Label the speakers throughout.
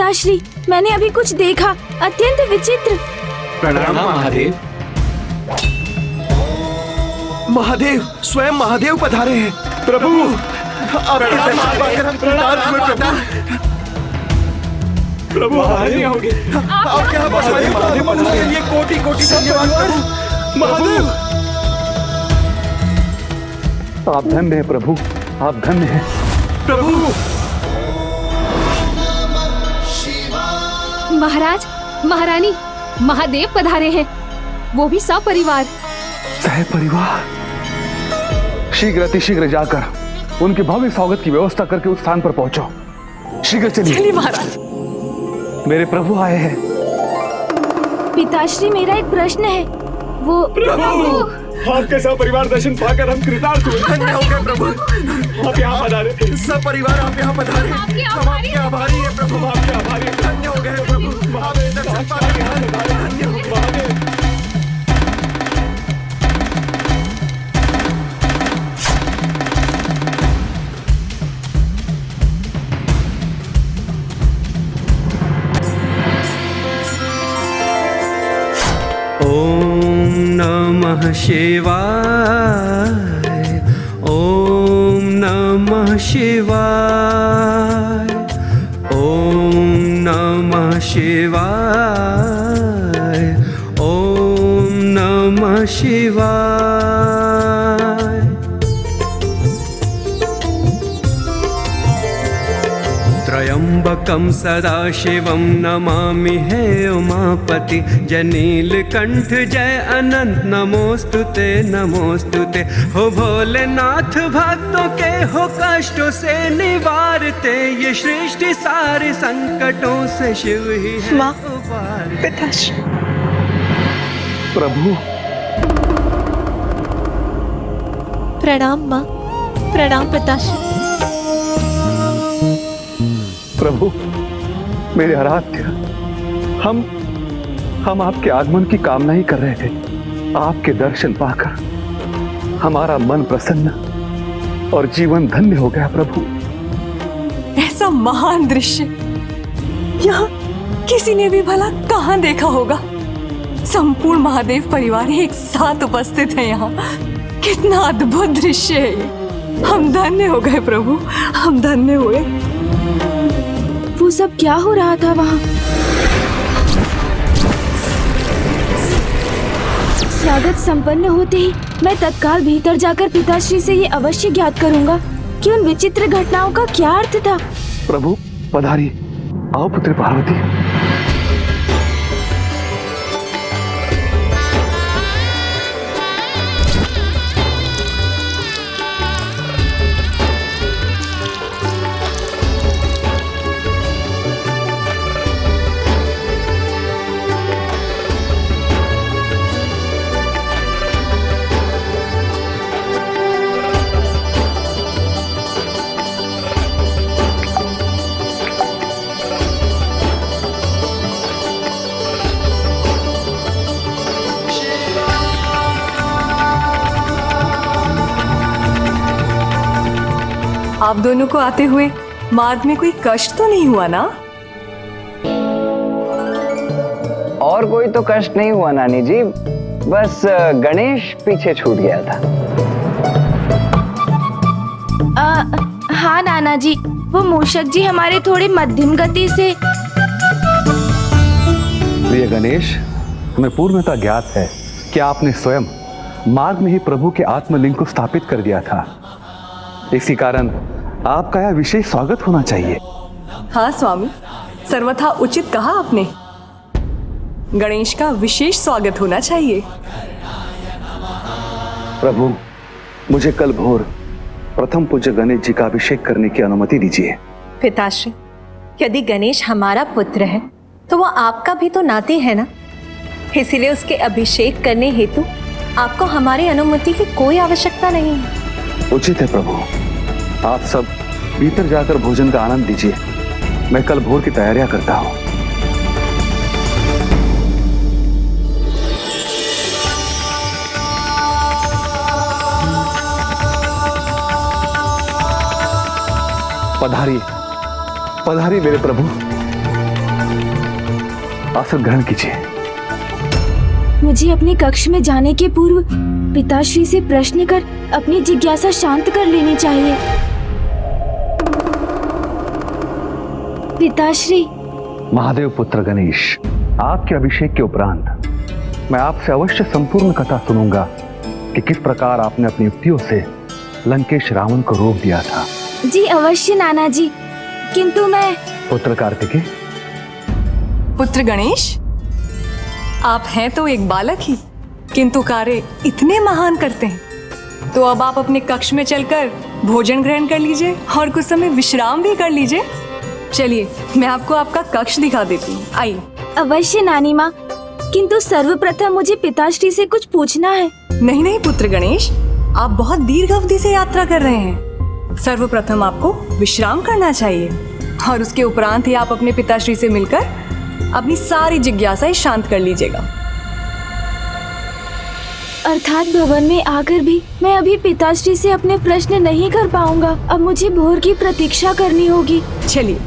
Speaker 1: पिताश्री, मैंने अभी कुछ देखा, अत्यंत विचित्र।
Speaker 2: प्रणाम महादेव।
Speaker 3: महादेव, स्वयं महादेव पधारे हैं। प्रभु, आपके दर्शन पाकर हम कृतार्थ हुए प्रभु। प्रभु हमारे होंगे, आपके यहाँ बसवाइए महादेव पधारे हैं। ये कोटि कोटि धन्यवाद प्रभु। महादेव,
Speaker 4: आप धन्य हैं प्रभु, आप धन्य हैं
Speaker 3: प्रभु।
Speaker 5: महाराज, महारानी, महादेव पधारे हैं, वो भी सपरिवार।
Speaker 4: सहपरिवार। शीघ्र अतिशीघ्र जाकर उनके भव्य स्वागत की व्यवस्था करके उस स्थान पर पहुंचो। शीघ्र चलिए
Speaker 5: महाराज।
Speaker 4: मेरे प्रभु आए हैं।
Speaker 1: पिताश्री, मेरा एक प्रश्न है। वो
Speaker 3: प्रभु, आपके सपरिवार दर्शन पाकर हम कृतार्थ हुए। धन्य हो गए प्रभु, आप यहाँ पधारे। सपरिवार आप यहाँ पधारे, हम आपके आभारी हैं प्रभु। हम आपके आभारी हैं। धन्य हो गए प्रभु, आपके दर्शन पाकर यहाँ पधारे। धन्य हो गए महादेव।
Speaker 2: ओम नमः शिवाय, ओम नमः शिवाय, ओम नमः शिवाय, ओम नमः शिवाय। त्र्यंबकं सदाशिवं नमामि हे उमापति। जनीलकंठ जय अनंत नमोस्तुते नमोस्तुते। हो भोलेनाथ भक्तों के हो कष्टों से निवारते। ये सृष्टि सारे संकटों से शिव ही है उबारते।
Speaker 6: पिताश्री,
Speaker 4: प्रभु
Speaker 6: प्रणाम माँ, प्रणाम पिताश्री।
Speaker 4: प्रभु, मेरे आराध्य, हम आपके आगमन की कामना ही कर रहे थे। आपके दर्शन पाकर हमारा मन प्रसन्न और जीवन धन्य हो गया प्रभु।
Speaker 6: ऐसा महान दृश्य यहाँ किसी ने भी भला कहाँ देखा होगा। संपूर्ण महादेव परिवार एक साथ उपस्थित है यहाँ। कितना अद्भुत दृश्य है ये। हम धन्य हो गए प्रभु, हम धन्य हुए।
Speaker 1: वो सब क्या हो रहा था वहाँ? स्वागत संपन्न होते ही मैं तत्काल भीतर जाकर पिताश्री से ये अवश्य ज्ञात करूंगा कि उन विचित्र घटनाओं का क्या अर्थ था।
Speaker 4: प्रभु पधारी, आओ पुत्री पार्वती।
Speaker 6: आप दोनों को आते हुए मार्ग में कोई कष्ट तो नहीं हुआ ना?
Speaker 7: और कोई तो कष्ट नहीं हुआ नानी जी, बस गणेश पीछे छूट गया था।
Speaker 1: हाँ नाना जी, वो मूषक जी हमारे थोड़ी मध्यम गति से।
Speaker 4: प्रिय गणेश, हमें पूर्णतः ज्ञात है कि आपने स्वयं मार्ग में ही प्रभु के आत्मलिंग को स्थापित कर दिया था। इसी कारण आपका यह विशेष स्वागत होना चाहिए।
Speaker 6: हाँ स्वामी, सर्वथा उचित कहा आपने। गणेश का विशेष स्वागत होना चाहिए।
Speaker 4: प्रभु, मुझे कल भोर प्रथम पूज्य गणेश जी का अभिषेक करने की अनुमति दीजिए।
Speaker 8: पिताश्री, यदि गणेश हमारा पुत्र है तो वो आपका भी तो नाती है ना, इसीलिए उसके अभिषेक करने हेतु आपको हमारी अनुमति की कोई आवश्यकता नहीं है।
Speaker 4: उचित है प्रभु, आप सब भीतर जाकर भोजन का आनंद लीजिए। मैं कल भोर की तैयारियां करता हूँ। पधारिए, पधारिए मेरे प्रभु, आसन ग्रहण कीजिए।
Speaker 1: मुझे अपने कक्ष में जाने के पूर्व पिताश्री से प्रश्न कर अपनी जिज्ञासा शांत कर लेनी चाहिए। पिताश्री।
Speaker 4: महादेव पुत्र गणेश, आपके अभिषेक के उपरांत मैं आपसे अवश्य संपूर्ण कथा सुनूंगा कि किस प्रकार आपने अपनी युक्तियों से लंकेश रावण को रोक दिया था।
Speaker 1: जी अवश्य नाना जी, किंतु मैं
Speaker 4: पुत्र कार्तिकेय।
Speaker 6: पुत्र गणेश, आप हैं तो एक बालक ही, किंतु कार्य इतने महान करते हैं। तो अब आप अपने कक्ष में चलकर भोजन ग्रहण कर लीजिए और कुछ समय विश्राम भी कर लीजिए। चलिए, मैं आपको आपका कक्ष दिखा देती हूँ, आइए।
Speaker 1: अवश्य नानी माँ, किंतु सर्वप्रथम मुझे पिताश्री से कुछ पूछना है।
Speaker 6: नहीं नहीं पुत्र गणेश, आप बहुत दीर्घ अवधि से यात्रा कर रहे हैं। सर्वप्रथम आपको विश्राम करना चाहिए और उसके उपरांत ही आप अपने पिताश्री से मिलकर अपनी सारी जिज्ञासाएं शांत कर लीजिएगा।
Speaker 1: अर्थात भवन में आकर भी मैं अभी पिताश्री से अपने प्रश्न नहीं कर पाऊंगा। अब मुझे भोर की प्रतीक्षा करनी होगी।
Speaker 6: चलिए।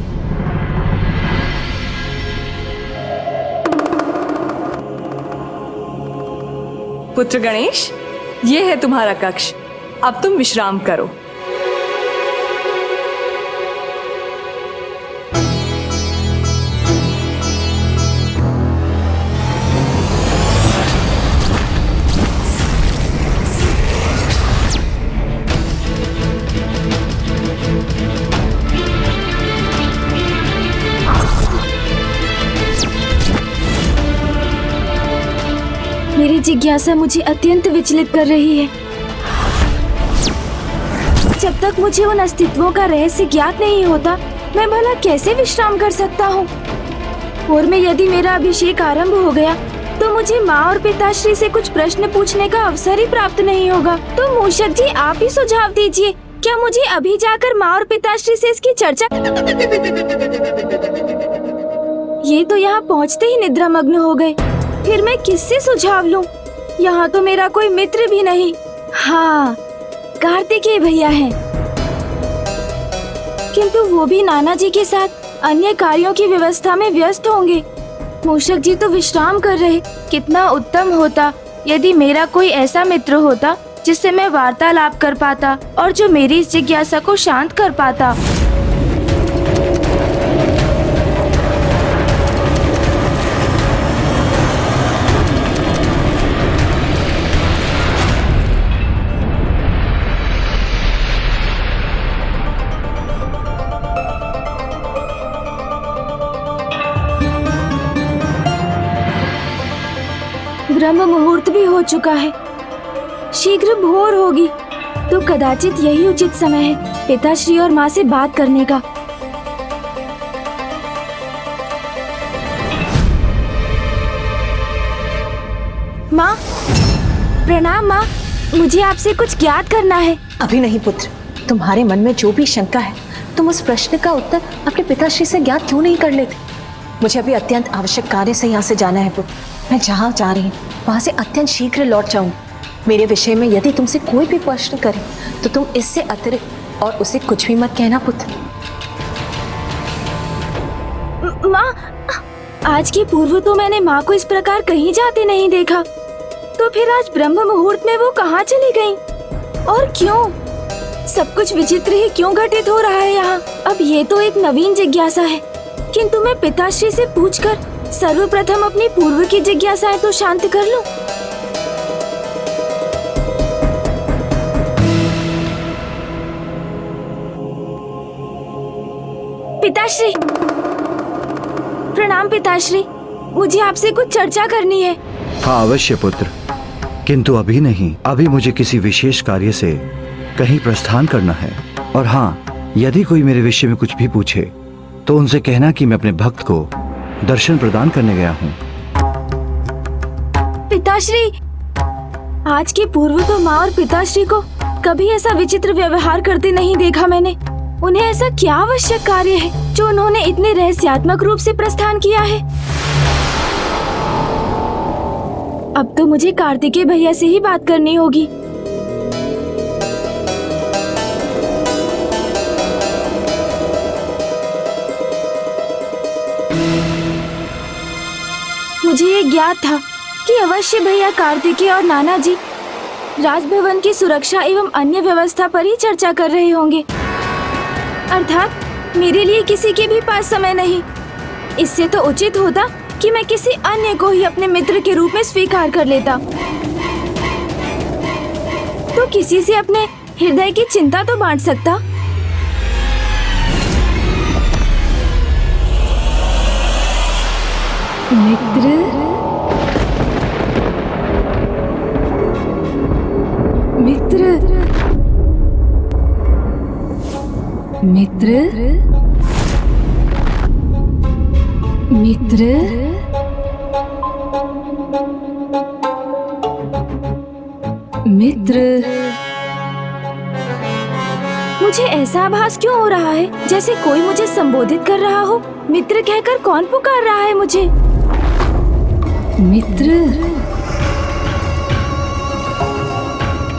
Speaker 6: पुत्र गणेश, ये है तुम्हारा कक्ष। अब तुम विश्राम करो।
Speaker 1: मेरी जिज्ञासा मुझे अत्यंत विचलित कर रही है। जब तक मुझे उन अस्तित्वों का रहस्य ज्ञात नहीं होता, मैं भला कैसे विश्राम कर सकता हूँ। और में यदि मेरा अभिषेक आरंभ हो गया तो मुझे माँ और पिताश्री से कुछ प्रश्न पूछने का अवसर ही प्राप्त नहीं होगा। तो मूषक जी, आप ही सुझाव दीजिए, क्या मुझे अभी जाकर माँ और पिताश्री से इसकी चर्चा? ये तो यहाँ पहुँचते ही निद्रामग्न हो गए। फिर मैं किससे सुझाव लूं? यहाँ तो मेरा कोई मित्र भी नहीं। हाँ, कार्तिकेय भैया हैं, किंतु वो भी नाना जी के साथ अन्य कार्यों की व्यवस्था में व्यस्त होंगे। मूषक जी तो विश्राम कर रहे। कितना उत्तम होता यदि मेरा कोई ऐसा मित्र होता जिससे मैं वार्तालाप कर पाता और जो मेरी इस जिज्ञासा को शांत कर पाता। ब्रह्म मुहूर्त भी हो चुका है, शीघ्र भोर होगी, तो कदाचित यही उचित समय है पिताश्री और माँ से बात करने का। माँ, प्रणाम माँ, मुझे आपसे कुछ ज्ञात करना है।
Speaker 8: अभी नहीं पुत्र, तुम्हारे मन में जो भी शंका है तुम उस प्रश्न का उत्तर अपने पिताश्री से ज्ञात क्यों नहीं कर लेते? मुझे अभी अत्यंत आवश्यक कार्य से यहाँ से जाना है पुत्र। मैं जहाँ जा रही हूँ वहाँ से अत्यंत शीघ्र लौट जाऊंगी। मेरे विषय में यदि तुमसे कोई भी प्रश्न करे तो तुम इससे अतिरिक्त और उसे कुछ भी मत कहना पुत्र।
Speaker 1: माँ, आज के पूर्व तो मैंने माँ को इस प्रकार कहीं जाते नहीं देखा, तो फिर आज ब्रह्म मुहूर्त में वो कहाँ चली गईं? और क्यों? सब कुछ विचित्र ही क्यों घटित हो रहा है यहाँ? अब ये तो एक नवीन जिज्ञासा है, किंतु मैं पिताश्री से पूछकर सर्वप्रथम अपनी पूर्व की जिज्ञासाएं तो शांत कर लूं। पिताश्री, प्रणाम पिताश्री, मुझे आपसे कुछ चर्चा करनी है।
Speaker 3: हाँ अवश्य पुत्र, किंतु अभी नहीं। अभी मुझे किसी विशेष कार्य से कहीं प्रस्थान करना है। और हाँ, यदि कोई मेरे विषय में कुछ भी पूछे तो उनसे कहना कि मैं अपने भक्त को दर्शन प्रदान करने गया हूँ।
Speaker 1: पिताश्री, आज के पूर्व तो माँ और पिताश्री को कभी ऐसा विचित्र व्यवहार करते नहीं देखा मैंने। उन्हें ऐसा क्या आवश्यक कार्य है जो उन्होंने इतने रहस्यात्मक रूप से प्रस्थान किया है? अब तो मुझे कार्तिकेय भैया से ही बात करनी होगी। मुझे ये ज्ञात था कि अवश्य भैया कार्तिकेय और नाना जी राजभवन की सुरक्षा एवं अन्य व्यवस्था पर ही चर्चा कर रहे होंगे। अर्थात मेरे लिए किसी के भी पास समय नहीं। इससे तो उचित होता कि मैं किसी अन्य को ही अपने मित्र के रूप में स्वीकार कर लेता। तो किसी से अपने हृदय की चिंता तो बांट सकता।
Speaker 6: मित्र, मित्र, मित्र, मित्र, मित्र।
Speaker 1: मुझे ऐसा आभास क्यों हो रहा है जैसे कोई मुझे संबोधित कर रहा हो। मित्र कहकर कौन पुकार रहा है मुझे?
Speaker 6: मित्र,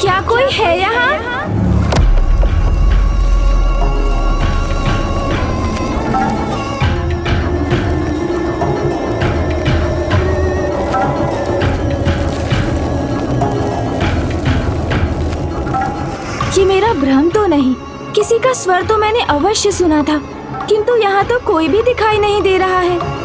Speaker 1: क्या कोई है यहाँ? ये मेरा भ्रम तो नहीं? किसी का स्वर तो मैंने अवश्य सुना था, किंतु यहाँ तो कोई भी दिखाई नहीं दे रहा है।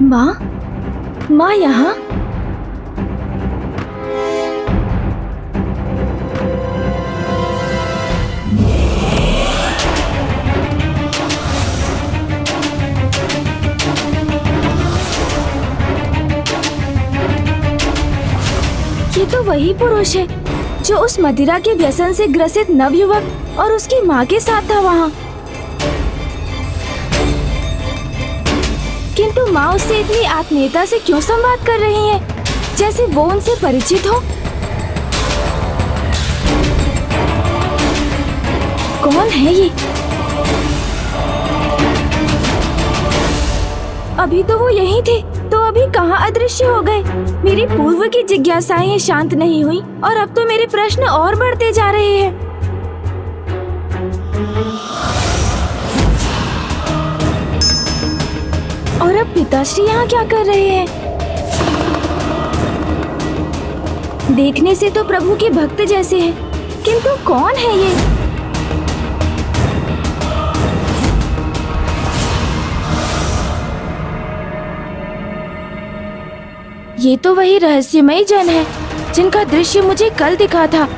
Speaker 1: माँ, माँ यहाँ? ये तो वही पुरुष है जो उस मदिरा के व्यसन से ग्रसित नवयुवक और उसकी माँ के साथ था वहाँ। किंतु माँ उससे इतनी आत्मीयता से क्यों संवाद कर रही है, जैसे वो उनसे परिचित हो। कौन है ये? अभी तो वो यहीं थे, तो अभी कहाँ अदृश्य हो गए? मेरी पूर्व की जिज्ञासाएं शांत नहीं हुई और अब तो मेरे प्रश्न और बढ़ते जा रहे हैं। और अब पिताश्री यहाँ क्या कर रहे हैं? देखने से तो प्रभु के भक्त जैसे हैं, किंतु कौन है ये? ये तो वही रहस्यमयी जन है जिनका दृश्य मुझे कल दिखा था,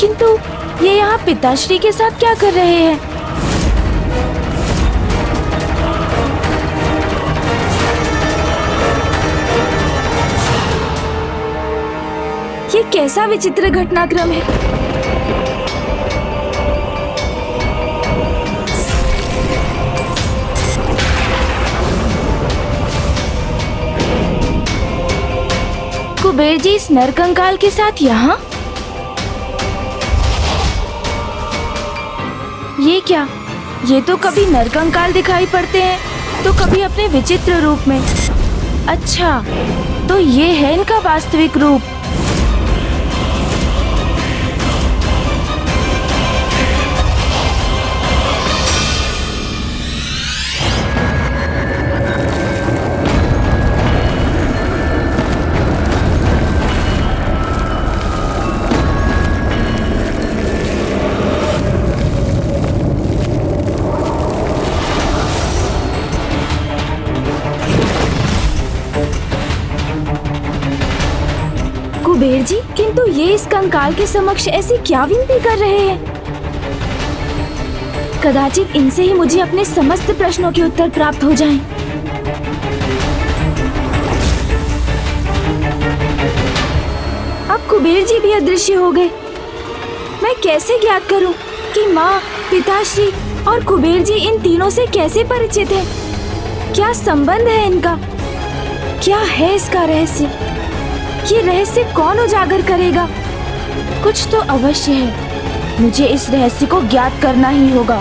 Speaker 1: किंतु ये यहाँ पिताश्री के साथ क्या कर रहे हैं? ये कैसा विचित्र घटनाक्रम है? कुबेर जी इस नरकंकाल के साथ यहाँ? ये क्या? ये तो कभी नरकंकाल दिखाई पड़ते हैं तो कभी अपने विचित्र रूप में। अच्छा, तो ये है इनका वास्तविक रूप। कुबेर जी, किंतु ये इस कंकाल के समक्ष ऐसी क्या विनती कर रहे हैं? कदाचित इनसे ही मुझे अपने समस्त प्रश्नों के उत्तर प्राप्त हो जाएं। अब कुबेर जी भी अदृश्य हो गए। मैं कैसे ज्ञात करूं कि माँ, पिताश्री और कुबेर जी इन तीनों से कैसे परिचित हैं? क्या संबंध है इनका? क्या है इसका रहस्य? ये रहस्य कौन उजागर करेगा? कुछ तो अवश्य है, मुझे इस रहस्य को ज्ञात करना ही होगा।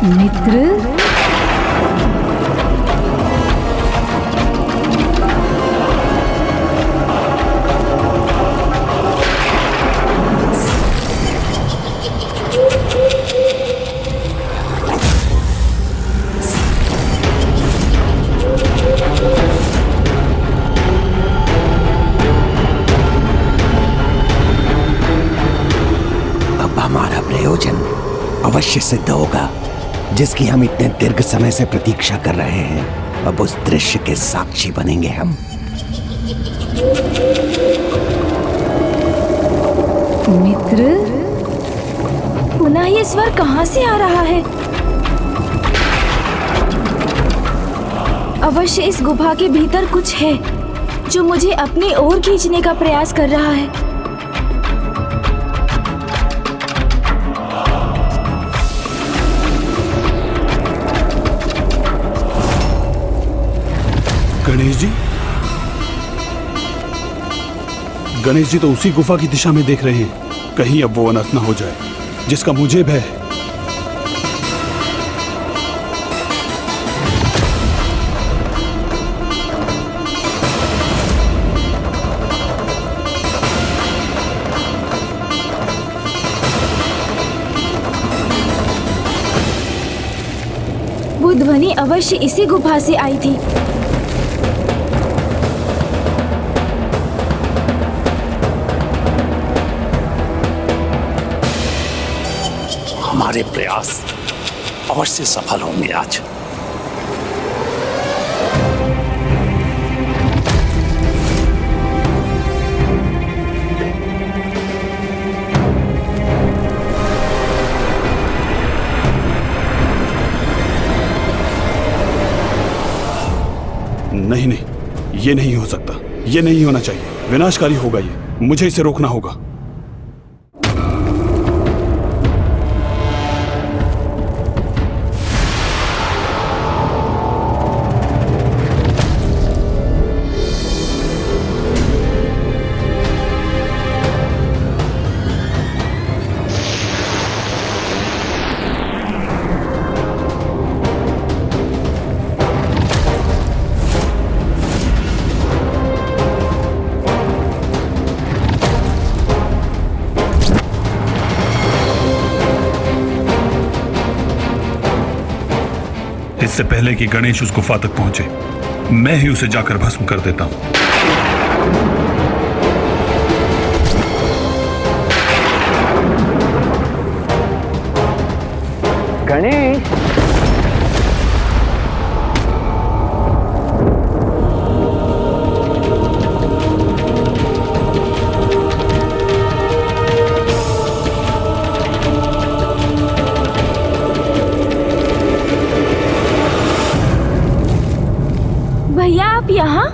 Speaker 6: मित्र,
Speaker 9: दृश्य सिद्ध होगा जिसकी हम इतने दीर्घ समय से प्रतीक्षा कर रहे हैं। अब उस दृश्य के साक्षी बनेंगे हम।
Speaker 6: मित्र,
Speaker 1: पुनः ये स्वर कहाँ से आ रहा है? अवश्य इस गुफा के भीतर कुछ है जो मुझे अपनी ओर खींचने का प्रयास कर रहा है।
Speaker 10: गणेश जी तो उसी गुफा की दिशा में देख रहे हैं। कहीं अब वो अनर्थ न हो जाए जिसका मुझे भय है।
Speaker 1: वो ध्वनि अवश्य इसी गुफा से आई थी।
Speaker 9: हमारे प्रयास अवश्य सफल होंगे आज।
Speaker 10: नहीं नहीं, ये नहीं हो सकता, ये नहीं होना चाहिए। विनाशकारी होगा ये, मुझे इसे रोकना होगा।
Speaker 11: इससे पहले कि गणेश उस गुफा तक पहुंचे, मैं ही उसे जाकर भस्म कर देता हूं।
Speaker 7: गणेश,
Speaker 1: भैया आप यहाँ?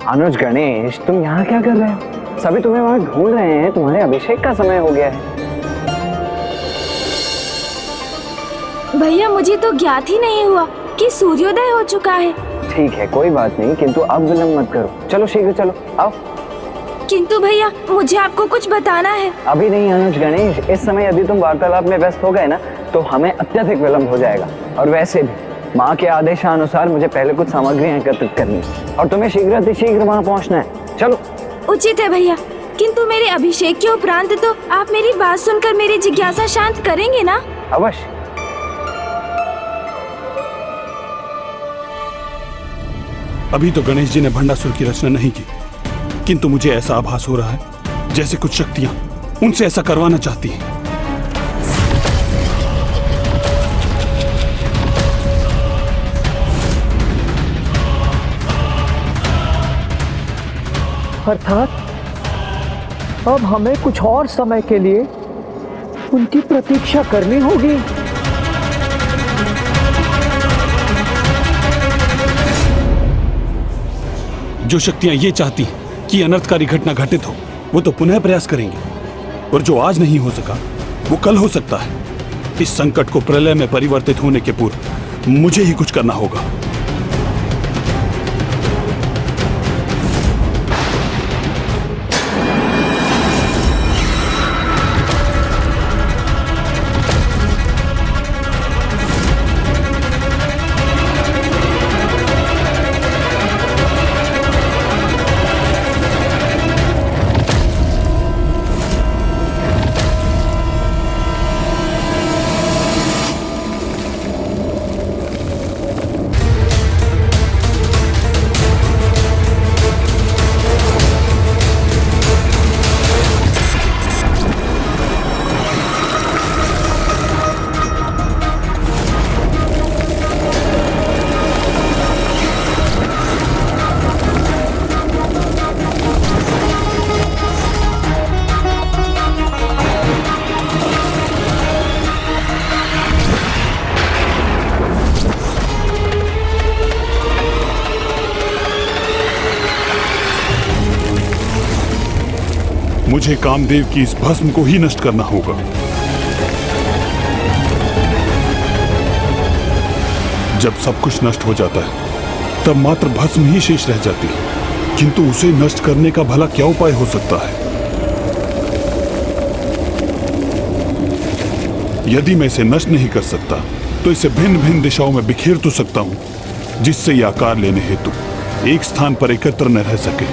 Speaker 7: अनुज, गणेश, तुम यहाँ क्या कर रहे हो? सभी तुम्हें वहां ढूंढ रहे हैं। तुम्हारे अभिषेक का समय हो गया है।
Speaker 1: भैया मुझे तो ज्ञात ही नहीं हुआ कि सूर्योदय हो चुका है।
Speaker 7: ठीक है, कोई बात नहीं, किंतु अब विलंब मत करो। चलो शीघ्र चलो, आओ।
Speaker 1: किंतु भैया मुझे आपको कुछ बताना है।
Speaker 7: अभी नहीं अनुज, गणेश, इस समय यदि तुम वार्तालाप में व्यस्त हो गए ना तो हमें अत्यधिक विलंब हो जाएगा। और वैसे भी माँ के आदेशानुसार मुझे पहले कुछ सामग्रियां एकत्रित करनी है और तुम्हें शीघ्र वहां पहुंचना है। चलो।
Speaker 1: उचित है भैया, किंतु मेरे अभिषेक के उपरांत तो आप मेरी बात सुनकर मेरी जिज्ञासा शांत करेंगे ना?
Speaker 7: अवश्य।
Speaker 10: अभी तो गणेश जी ने भंडासुर की रचना नहीं की, किंतु मुझे ऐसा आभास हो रहा है जैसे कुछ शक्तियां उनसे ऐसा करवाना चाहती हैं।
Speaker 12: अर्थात अब हमें कुछ और समय के लिए उनकी प्रतीक्षा करनी होगी।
Speaker 10: जो शक्तियां ये चाहती हैं कि अनर्थकारी घटना घटित हो, वो तो पुनः प्रयास करेंगे, और जो आज नहीं हो सका वो कल हो सकता है। इस संकट को प्रलय में परिवर्तित होने के पूर्व मुझे ही कुछ करना होगा। मुझे कामदेव की इस भस्म को ही नष्ट करना होगा। जब सब कुछ नष्ट हो जाता है तब मात्र भस्म ही शेष रह जाती है, किंतु उसे नष्ट करने का भला क्या उपाय हो सकता है? यदि मैं इसे नष्ट नहीं कर सकता तो इसे भिन्न भिन्न दिशाओं में बिखेर तो सकता हूं, जिससे यह आकार लेने हेतु एक स्थान पर एकत्र न रह सके।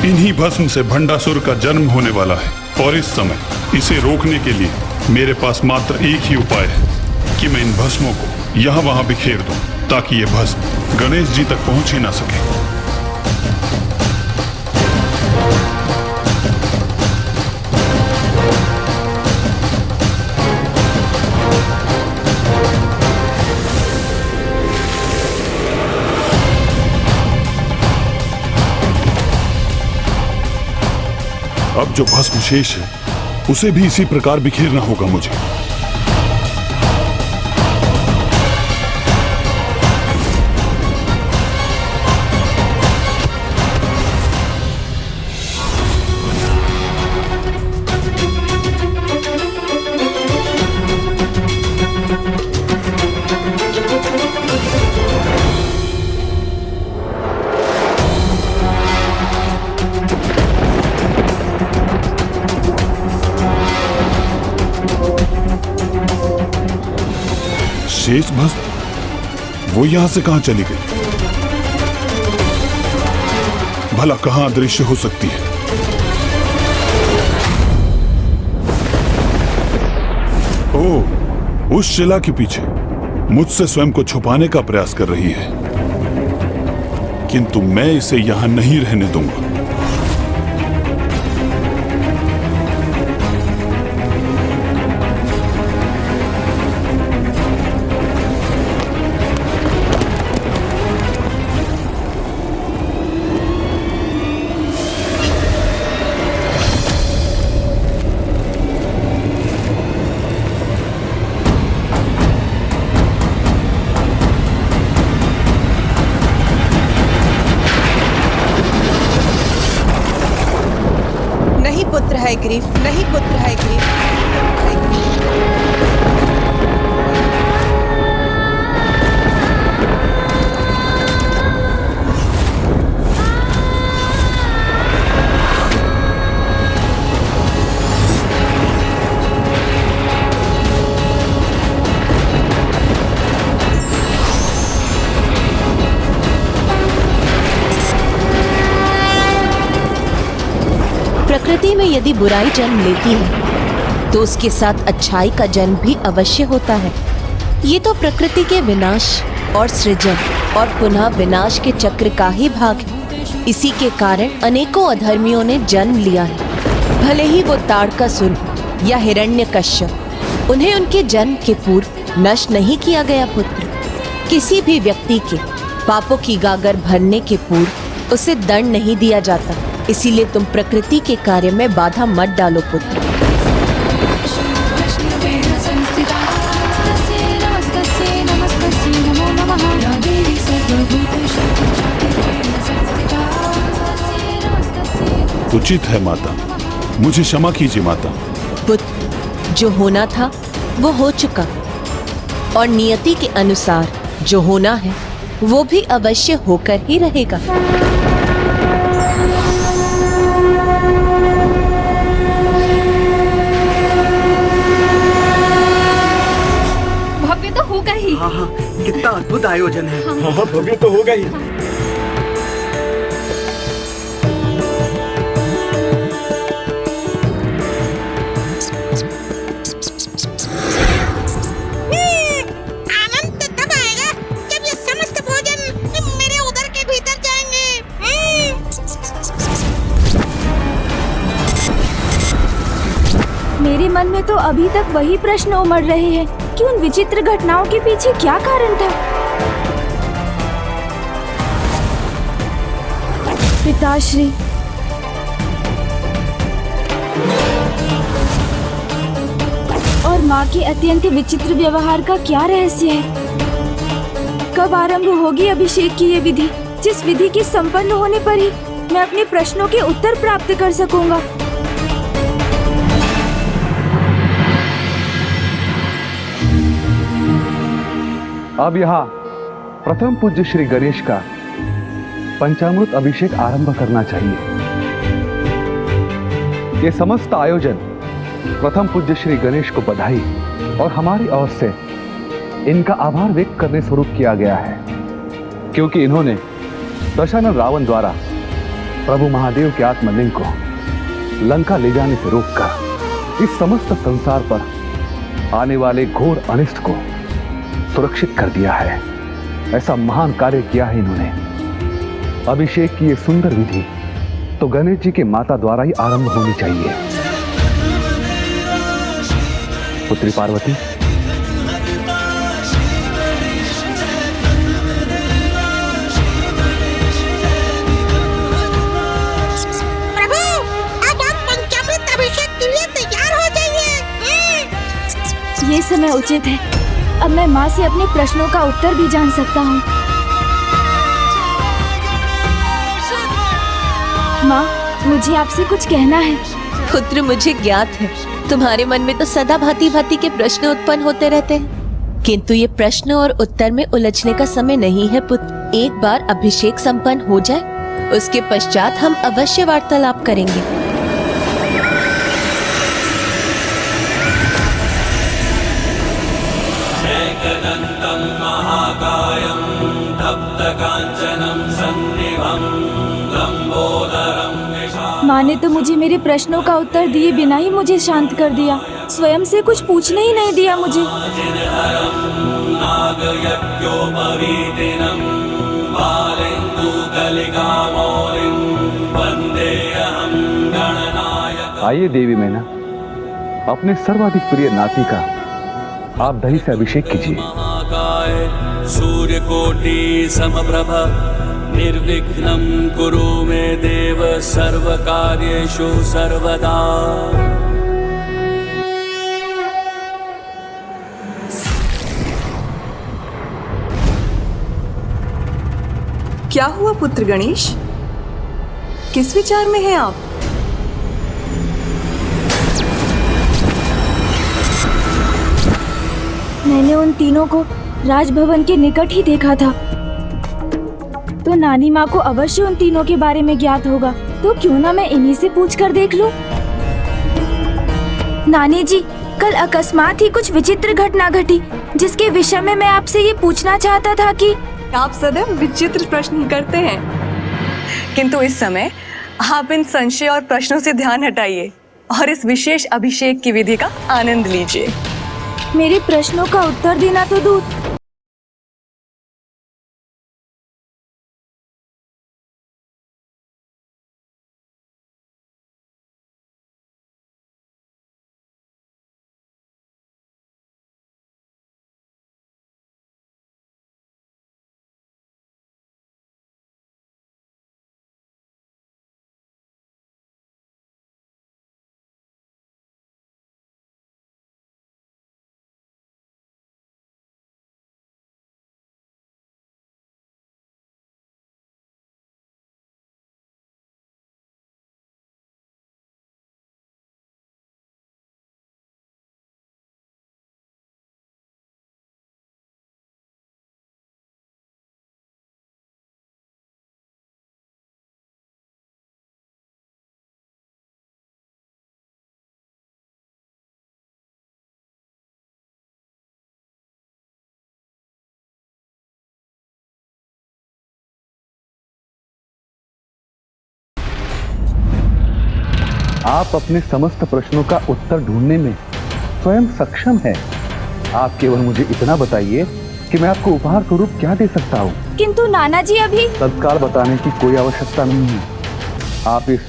Speaker 10: इन्हीं भस्म से भंडासुर का जन्म होने वाला है और इस समय इसे रोकने के लिए मेरे पास मात्र एक ही उपाय है कि मैं इन भस्मों को यहां वहां बिखेर दूं, ताकि ये भस्म गणेश जी तक पहुंच ही ना सके। अब जो भस्म शेष है उसे भी इसी प्रकार बिखेरना होगा मुझे। शेष भस्म वो यहां से कहां चली गई? भला कहां अदृश्य हो सकती है? ओह, उस शिला के पीछे मुझसे स्वयं को छुपाने का प्रयास कर रही है, किंतु मैं इसे यहां नहीं रहने दूंगा।
Speaker 13: पुत्र है ग्रीफ, नहीं पुत्र है ग्रीफ।
Speaker 8: प्रकृति में यदि बुराई जन्म लेती है तो उसके साथ अच्छाई का जन्म भी अवश्य होता है। ये तो प्रकृति के विनाश और सृजन और पुनः विनाश के चक्र का ही भाग है। इसी के कारण अनेकों अधर्मियों ने जन्म लिया है, भले ही वो ताड़कासुर या हिरण्यकश्यप। उन्हें उनके जन्म के पूर्व नष्ट नहीं किया गया पुत्र। किसी भी व्यक्ति के पापों की गागर भरने के पूर्व उसे दंड नहीं दिया जाता। इसीलिए तुम प्रकृति के कार्य में बाधा मत डालो पुत्र।
Speaker 10: उचित है माता, मुझे क्षमा कीजिए माता।
Speaker 8: पुत्र, जो होना था वो हो चुका और नियति के अनुसार जो होना है वो भी अवश्य होकर ही रहेगा।
Speaker 5: भव्य तो होगा ही।
Speaker 3: हाँ हाँ, कितना अद्भुत आयोजन है। हाँ हाँ, भव्य तो होगा ही।
Speaker 1: मेरे मन में तो अभी तक वही प्रश्न उमड़ रहे हैं कि उन विचित्र घटनाओं के पीछे क्या कारण था। पिताश्री, और माँ के अत्यंत विचित्र व्यवहार का क्या रहस्य है? कब आरंभ होगी अभिषेक की ये विधि, जिस विधि के संपन्न होने पर ही मैं अपने प्रश्नों के उत्तर प्राप्त कर सकूंगा।
Speaker 4: अब यहाँ प्रथम पूज्य श्री गणेश का पंचामृत अभिषेक आरंभ करना चाहिए। ये समस्त आयोजन प्रथम पूज्य श्री गणेश को बधाई और हमारी ओर से इनका आभार व्यक्त करने स्वरूप किया गया है, क्योंकि इन्होंने दशानन रावण द्वारा प्रभु महादेव के आत्मलिंग को लंका ले जाने से रोककर इस समस्त संसार पर आने वाले घोर अनिष्ट को सुरक्षित कर दिया है। ऐसा महान कार्य किया है इन्होंने। अभिषेक की ये सुंदर विधि तो गणेश जी के माता द्वारा ही आरंभ होनी चाहिए। पुत्री पार्वती,
Speaker 13: प्रभु, अब आप पंचामृत अभिषेक के लिए तैयार हो जाइए।
Speaker 1: ये समय उचित है। अब मैं माँ से अपने प्रश्नों का उत्तर भी जान सकता हूँ। माँ, मुझे आपसे कुछ कहना है।
Speaker 8: पुत्र, मुझे ज्ञात है तुम्हारे मन में तो सदा भांति भांति के प्रश्न उत्पन्न होते रहते हैं, किंतु ये प्रश्न और उत्तर में उलझने का समय नहीं है पुत्र। एक बार अभिषेक संपन्न हो जाए, उसके पश्चात हम अवश्य वार्तालाप करेंगे।
Speaker 1: माँ ने तो मुझे मेरे प्रश्नों का उत्तर दिए बिना ही मुझे शांत कर दिया। स्वयं से कुछ पूछने ही नहीं दिया मुझे।
Speaker 4: आइए देवी मैना, अपने सर्वाधिक प्रिय नाती का आप दही से अभिषेक कीजिए।
Speaker 14: सूर्यकोटि समप्रभ निर्विघ्नं कुरु मे देव सर्वकार्येषु सर्वदा।
Speaker 6: क्या हुआ पुत्र गणेश, किस विचार में हैं आप?
Speaker 1: मैंने उन तीनों को राजभवन के निकट ही देखा था, तो नानी माँ को अवश्य उन तीनों के बारे में ज्ञात होगा। तो क्यों ना मैं इन्हीं से पूछ कर देख लूं। नानी जी, कल अकस्मात ही कुछ विचित्र घटना घटी, जिसके विषय में मैं आपसे ये पूछना चाहता था कि
Speaker 6: आप सदैव विचित्र प्रश्न ही करते हैं, किंतु इस समय आप इन संशय और प्रश्नों से ध्यान हटाइए और इस विशेष अभिषेक की विधि का आनंद लीजिए।
Speaker 1: मेरे प्रश्नों का उत्तर देना तो दूर,
Speaker 4: आप अपने समस्त प्रश्नों का उत्तर ढूंढने में स्वयं सक्षम है। आप केवल मुझे इतना बताइए कि मैं आपको उपहार स्वरूप क्या दे सकता हूँ।
Speaker 1: किंतु नाना जी अभी
Speaker 4: तत्काल बताने की कोई आवश्यकता नहीं है। आप इस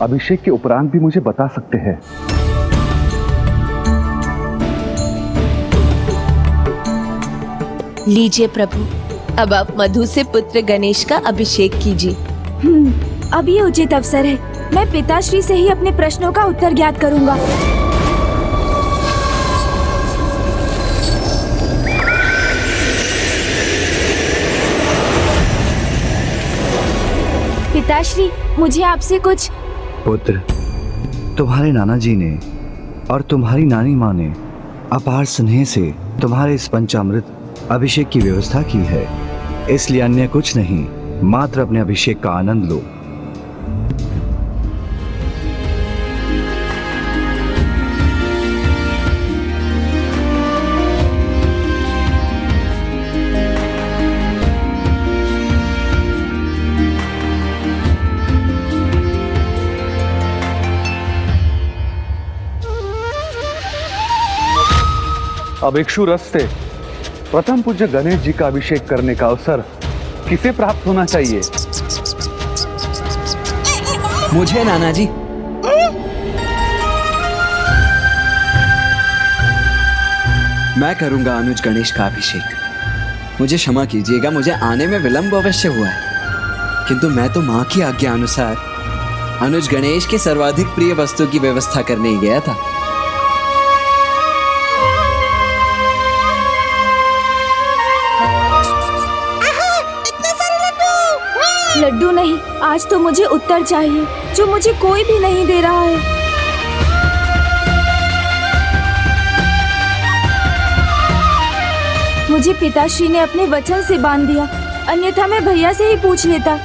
Speaker 4: अभिषेक के उपरांत भी मुझे बता सकते हैं।
Speaker 15: लीजिए प्रभु, अब आप मधु से पुत्र गणेश का अभिषेक कीजिए।
Speaker 1: अब ये उचित अवसर है। मैं पिताश्री से ही अपने प्रश्नों का उत्तर ज्ञात करूंगा। पिताश्री, मुझे आपसे कुछ।
Speaker 7: पुत्र, तुम्हारे नाना जी ने और तुम्हारी नानी माँ ने अपार स्नेह से तुम्हारे इस पंचामृत अभिषेक की व्यवस्था की है, इसलिए अन्य कुछ नहीं, मात्र अपने अभिषेक का आनंद लो।
Speaker 4: अब इक्षु रस से प्रथम पूज्य गणेश जी का अभिषेक करने का अवसर किसे प्राप्त होना चाहिए?
Speaker 16: मुझे नाना जी। मैं करूंगा अनुज गणेश का अभिषेक। मुझे क्षमा कीजिएगा, मुझे आने में विलंब अवश्य हुआ है, किंतु मैं तो मां की आज्ञा अनुसार अनुज गणेश के सर्वाधिक प्रिय वस्तु की व्यवस्था करने ही गया था।
Speaker 1: लड्डू नहीं, आज तो मुझे उत्तर चाहिए जो मुझे कोई भी नहीं दे रहा है। मुझे पिताश्री ने अपने वचन से बांध दिया, अन्यथा मैं भैया से ही पूछ लेता।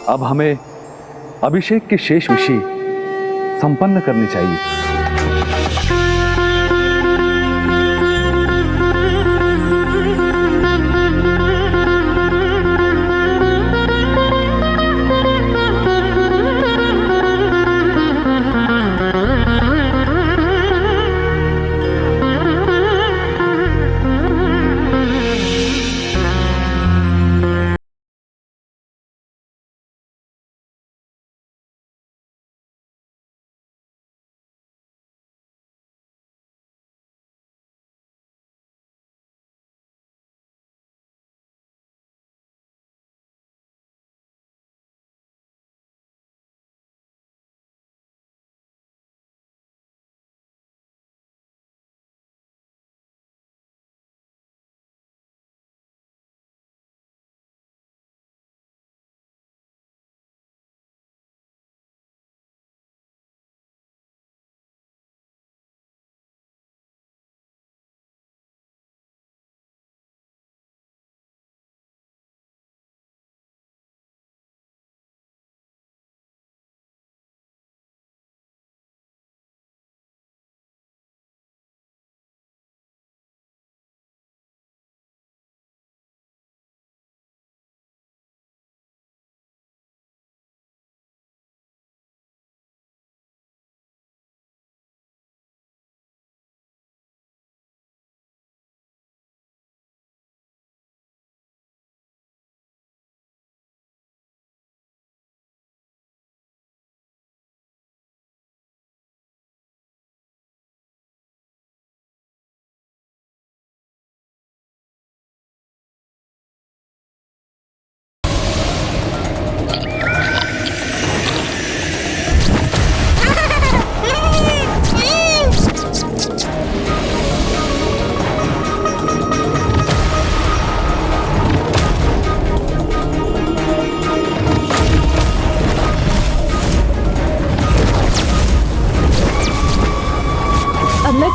Speaker 4: अब हमें अभिषेक की शेष विधि संपन्न करनी चाहिए।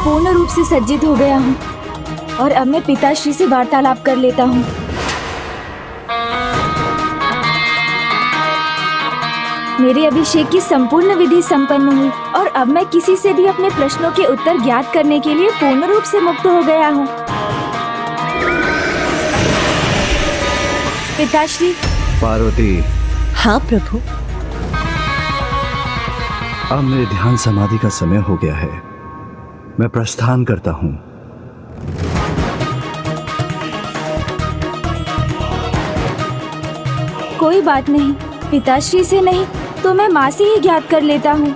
Speaker 1: पूर्ण रूप से सज्जित हो गया हूँ और अब मैं पिताश्री से वार्तालाप कर लेता हूँ। मेरे अभिषेक की संपूर्ण विधि संपन्न हुई और अब मैं किसी से भी अपने प्रश्नों के उत्तर ज्ञात करने के लिए पूर्ण रूप से मुक्त हो गया हूँ। पिताश्री।
Speaker 7: पार्वती।
Speaker 15: हाँ प्रभु।
Speaker 7: अब मेरे ध्यान समाधि का समय हो गया है, मैं प्रस्थान करता हूँ।
Speaker 1: कोई बात नहीं, पिताश्री से नहीं तो मैं माँ से ही ज्ञात कर लेता हूँ।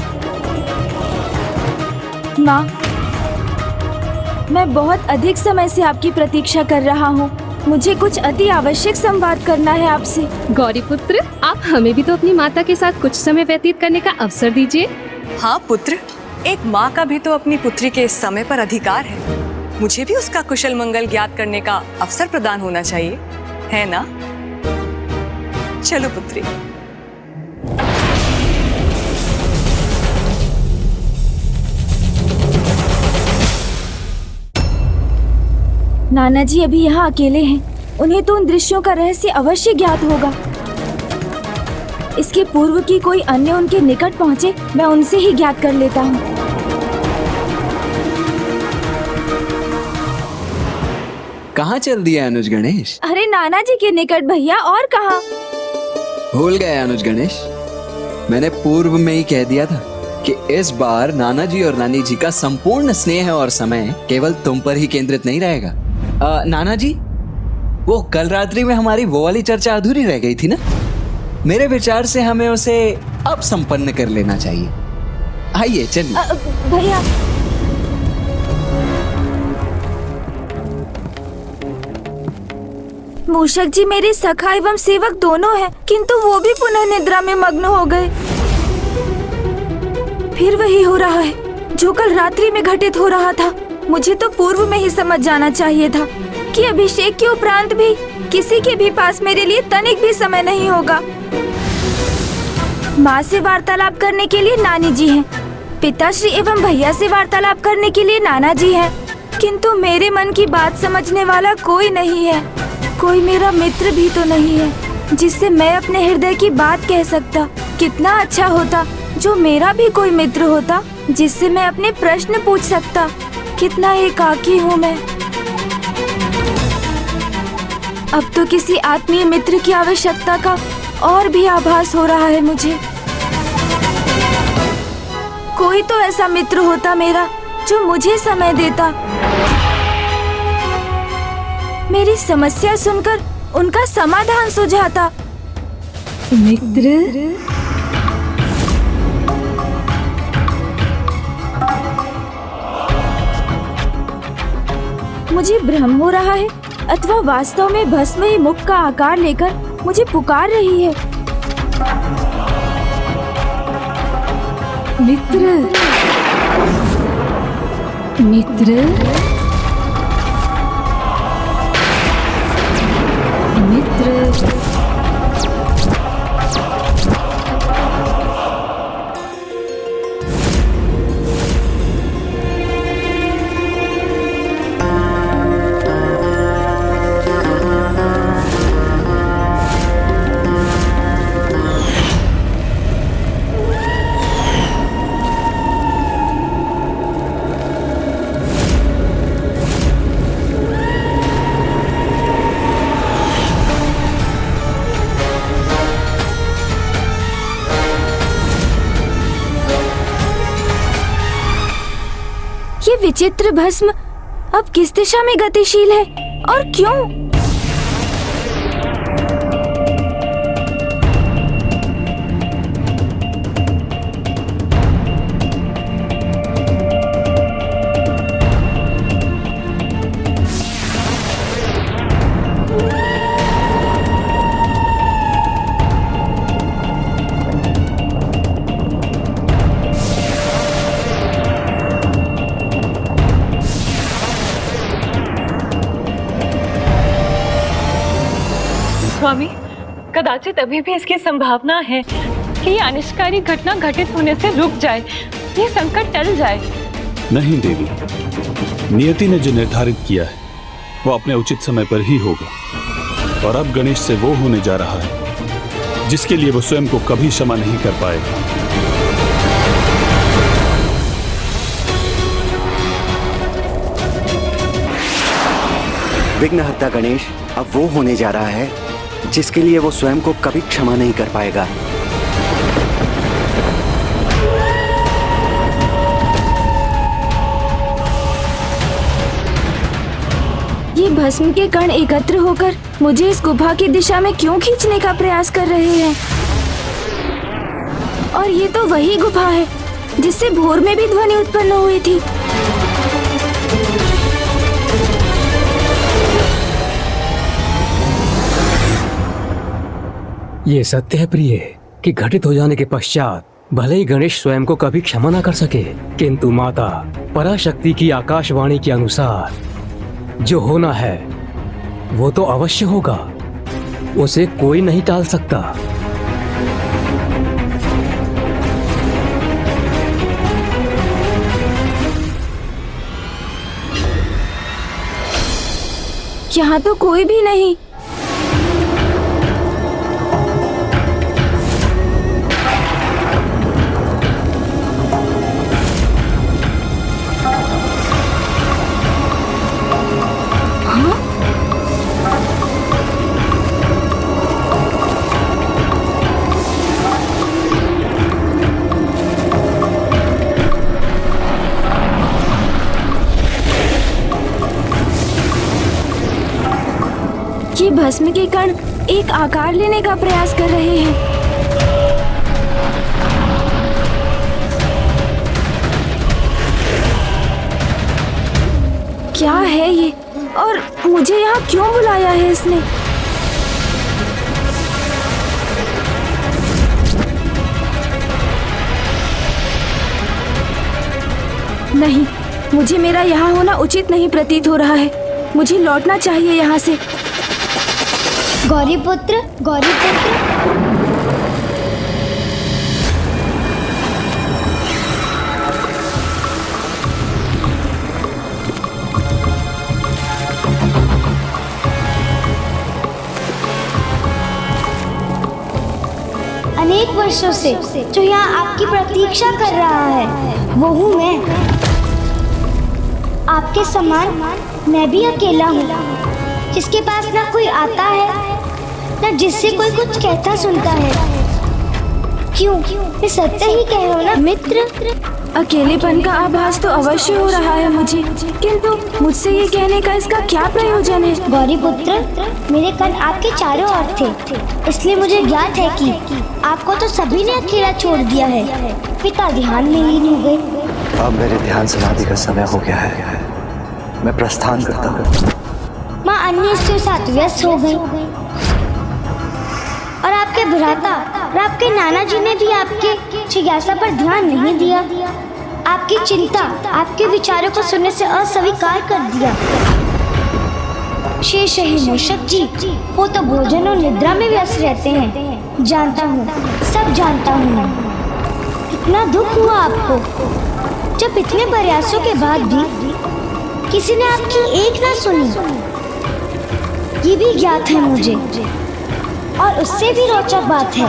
Speaker 1: माँ, मैं बहुत अधिक समय से आपकी प्रतीक्षा कर रहा हूँ। मुझे कुछ अति आवश्यक संवाद करना है आपसे।
Speaker 5: गौरी पुत्र, आप हमें भी तो अपनी माता के साथ कुछ समय व्यतीत करने का अवसर दीजिए।
Speaker 6: हाँ पुत्र, एक माँ का भी तो अपनी पुत्री के इस समय पर अधिकार है। मुझे भी उसका कुशल मंगल ज्ञात करने का अवसर प्रदान होना चाहिए, है ना? चलो पुत्री।
Speaker 1: नाना जी अभी यहाँ अकेले हैं। उन्हें तो उन दृश्यों का रहस्य अवश्य ज्ञात होगा। इसके पूर्व की कोई अन्य उनके निकट पहुँचे, मैं उनसे ही ज्ञात कर लेता हूँ।
Speaker 16: कहाँ चल दिया अनुज गणेश?
Speaker 1: अरे नाना जी के निकट भैया, और कहाँ?
Speaker 16: भूल गए अनुज गणेश, मैंने पूर्व में ही कह दिया था कि इस बार नाना जी और नानी जी का संपूर्ण स्नेह और समय केवल तुम पर ही केंद्रित नहीं रहेगा। नाना जी, वो कल रात्रि में हमारी वो वाली चर्चा अधूरी रह गई थी ना? मेरे विचार से हमें उसे अब संपन्न कर लेना चाहिए। आइए चलिए।
Speaker 1: भैया, मूषक जी मेरे सखा एवं सेवक दोनों हैं, किंतु वो भी पुनः निद्रा में मग्न हो गए। फिर वही हो रहा है जो कल रात्रि में घटित हो रहा था। मुझे तो पूर्व में ही समझ जाना चाहिए था कि अभिषेक के उपरांत भी किसी के भी पास मेरे लिए तनिक भी समय नहीं होगा। माँ से वार्तालाप करने के लिए नानी जी हैं, पिताश्री एवं भैया से वार्तालाप करने के लिए नाना जी हैं, किंतु मेरे मन की बात समझने वाला कोई नहीं है। कोई मेरा मित्र भी तो नहीं है जिससे मैं अपने हृदय की बात कह सकता। कितना अच्छा होता जो मेरा भी कोई मित्र होता जिससे मैं अपने प्रश्न पूछ सकता। कितना एकाकी हूँ मैं। अब तो किसी आत्मीय मित्र की आवश्यकता का और भी आभास हो रहा है मुझे। कोई तो ऐसा मित्र होता मेरा जो मुझे समय देता, मेरी समस्या सुनकर उनका समाधान सुझाता। मित्र? मुझे भ्रम हो रहा है अथवा वास्तव में भस्म ही मुख का आकार लेकर मुझे पुकार रही है। मित्र, मित्र, मित्र। ये विचित्र भस्म अब किस दिशा में गतिशील है और क्यों?
Speaker 6: स्वामी, कदाचित अभी भी इसकी संभावना है कि ये अनिष्टकारी घटना घटित होने से रुक जाए, ये संकट टल जाए।
Speaker 10: नहीं देवी, नियति ने जो निर्धारित किया है वो अपने उचित समय पर ही होगा। और अब गणेश से वो होने जा रहा है जिसके लिए वो स्वयं को कभी क्षमा नहीं कर पाएगा।
Speaker 9: विघ्नहर्ता गणेश अब वो होने जा रहा है जिसके लिए वो स्वयं को कभी क्षमा नहीं कर पाएगा।
Speaker 1: ये भस्म के कण एकत्र होकर मुझे इस गुफा की दिशा में क्यों खींचने का प्रयास कर रहे हैं? और ये तो वही गुफा है जिससे भोर में भी ध्वनि उत्पन्न हुई थी।
Speaker 12: ये सत्य है प्रिय कि घटित हो जाने के पश्चात भले ही गणेश स्वयं को कभी क्षमा न कर सके, किंतु माता पराशक्ति की आकाशवाणी के अनुसार जो होना है वो तो अवश्य होगा, उसे कोई नहीं टाल सकता।
Speaker 1: यहाँ तो कोई भी नहीं। ये भस्म के कण एक आकार लेने का प्रयास कर रहे हैं। क्या है ये और मुझे यहाँ क्यों बुलाया है इसने? नहीं, मुझे मेरा यहाँ होना उचित नहीं प्रतीत हो रहा है। मुझे लौटना चाहिए यहाँ से।
Speaker 17: गौरीपुत्र, गौरीपुत्र। अनेक वर्षों से जो यहाँ आपकी प्रतीक्षा कर रहा है वो हूँ मैं। आपके समान मैं भी अकेला हूँ, जिसके पास ना कोई आता है न जिससे कोई कुछ कहता सुनता है। क्यों? मैं सत्य ही कह रहा हूँ ना मित्र।
Speaker 1: अकेलेपन का आभास तो अवश्य हो रहा है मुझे, किंतु मुझसे ये कहने का इसका क्या प्रयोजन है?
Speaker 17: गौरीपुत्र, मेरे कण आपके चारों ओर थे, इसलिए मुझे ज्ञात है कि आपको तो सभी ने अकेला छोड़ दिया है। पिता ध्यान में लीन हो गए।
Speaker 3: अब मेरे ध्यान समाधि का समय हो गया है, मैं प्रस्थान करता हूँ।
Speaker 17: माँ अन्य के साथ व्यस्त हो गई और आपके भ्राता और आपके नाना जी ने भी आपके जिज्ञासा पर ध्यान नहीं दिया। आपकी चिंता आपके विचारों को सुनने से अस्वीकार कर दिया। शेष है मूषक जी, वो तो भोजन और निद्रा में व्यस्त रहते हैं। जानता हूँ, सब जानता हूँ। कितना दुख हुआ आपको जब इतने प्रयासों के बाद भी किसी ने आपकी एक ना सुनी। ये भी ज्ञात है मुझे, और उससे भी रोचक बात है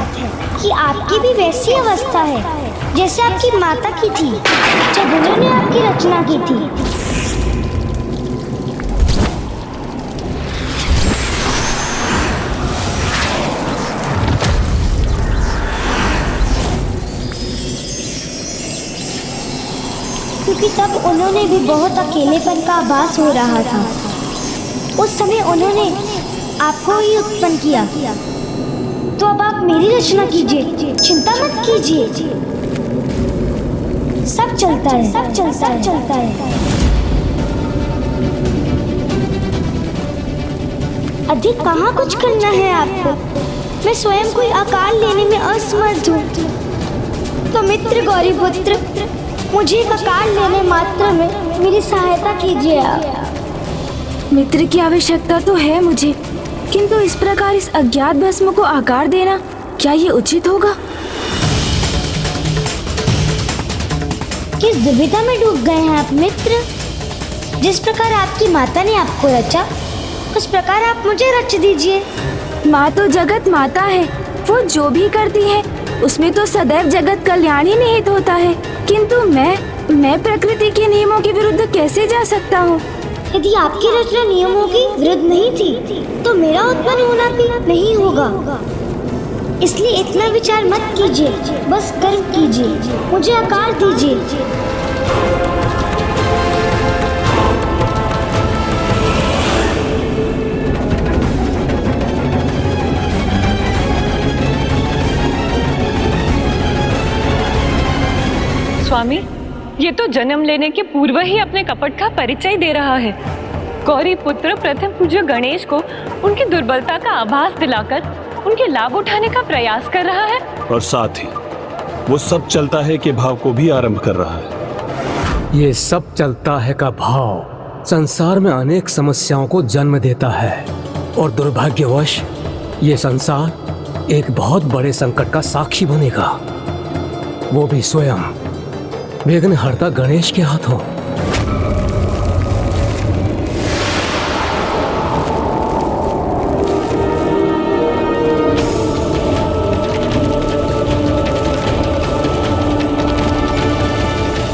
Speaker 17: कि आपकी भी वैसी अवस्था है जैसे आपकी माता की थी जब उन्होंने आपकी रचना की थी। क्योंकि तब उन्होंने भी बहुत अकेलेपन का आभास हो रहा था। उस समय उन्होंने आपको ही उत्पन्न किया। तो अब आप मेरी रचना कीजिए, चिंता मत कीजिए। सब चलता है, सब चलता है। अधिक कहाँ कुछ करना है आपको? मैं स्वयं कोई आकार लेने में असमर्थ हूँ। तो मित्र गौरीपुत्र, मुझे एक आकार लेने मात्र में मेरी सहायता कीजिए आप।
Speaker 1: मित्र की आवश्यकता तो है मुझे, किंतु इस प्रकार इस अज्ञात भस्म को आकार देना क्या ये उचित होगा?
Speaker 17: किस दुविधा में डूब गए हैं आप मित्र? जिस प्रकार आपकी माता ने आपको रचा, उस प्रकार आप मुझे रच दीजिए।
Speaker 1: माँ तो जगत माता है, वो जो भी करती है उसमें तो सदैव जगत कल्याण ही निहित होता है। किंतु मैं प्रकृति के नियमों के विरुद्ध कैसे जा सकता हूँ?
Speaker 17: यदि आपकी रचना नियमों की विरुद्ध नहीं थी तो मेरा उत्पन्न होना भी नहीं होगा। इसलिए इतना विचार मत कीजिए, बस कर्म कीजिए, मुझे आकार दीजिए।
Speaker 6: स्वामी, ये तो जन्म लेने के पूर्व ही अपने कपट का परिचय दे रहा है। गौरी पुत्र प्रथम पूज्य गणेश को उनकी दुर्बलता का आभास दिलाकर उनके लाभ उठाने का प्रयास कर रहा है,
Speaker 10: और साथ ही वो सब चलता है कि भाव को भी आरंभ कर रहा है।
Speaker 12: ये सब चलता है का भाव संसार में अनेक समस्याओं को जन्म देता है, और दुर्भाग्यवश ये संसार एक बहुत बड़े संकट का साक्षी बनेगा, वो भी स्वयं विघ्नहर्ता गणेश के हाथों।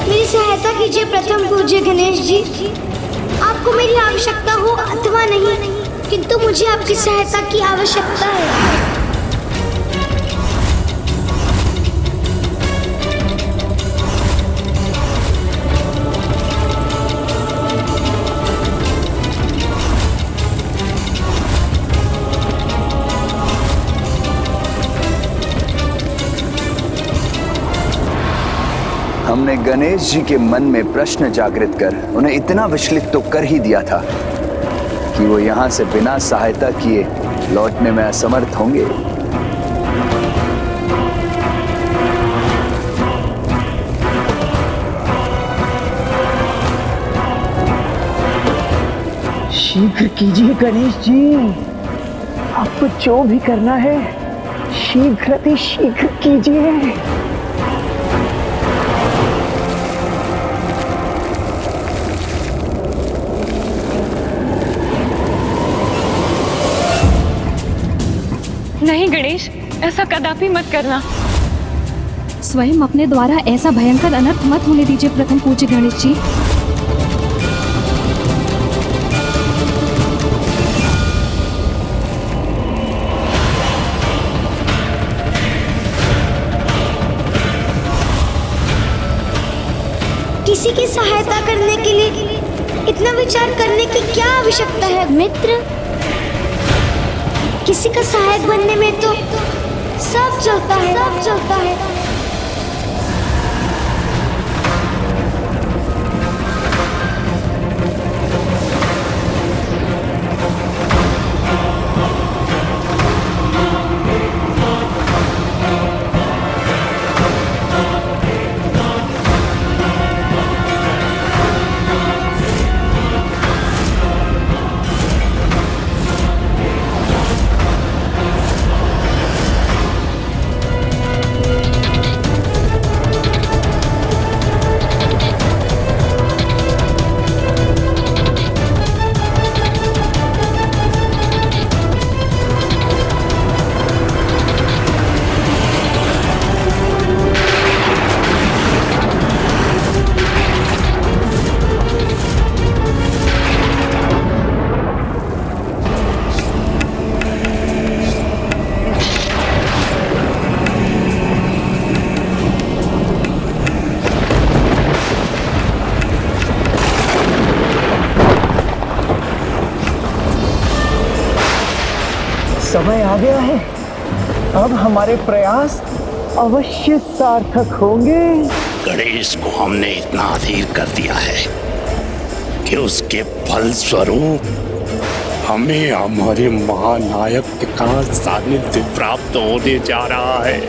Speaker 17: मेरी सहायता कीजिए प्रथम पूज्य गणेश जी। आपको मेरी आवश्यकता हो अथवा नहीं, किंतु मुझे आपकी सहायता की आवश्यकता है।
Speaker 7: हमने गणेश जी के मन में प्रश्न जागृत कर उन्हें इतना विचलित तो कर ही दिया था कि वो यहाँ से बिना सहायता किए लौटने में असमर्थ होंगे।
Speaker 18: शीघ्र कीजिए गणेश जी, आपको जो भी करना है शीघ्र कीजिए।
Speaker 6: नहीं गणेश, ऐसा कदापि मत करना।
Speaker 5: स्वयं अपने द्वारा ऐसा भयंकर अनर्थ मत होने दीजिए प्रथम पूज्य गणेश जी।
Speaker 17: किसी की सहायता करने के लिए इतना विचार करने की क्या आवश्यकता है मित्र? किसी का सहायक बनने में तो सब चलता है।
Speaker 18: समय आ गया है, अब हमारे प्रयास अवश्य सार्थक होंगे।
Speaker 9: गणेश को हमने इतना अधीर कर दिया है कि उसके फल स्वरूप हमें हमारे महानायक का सानिध्य प्राप्त होने जा रहा है।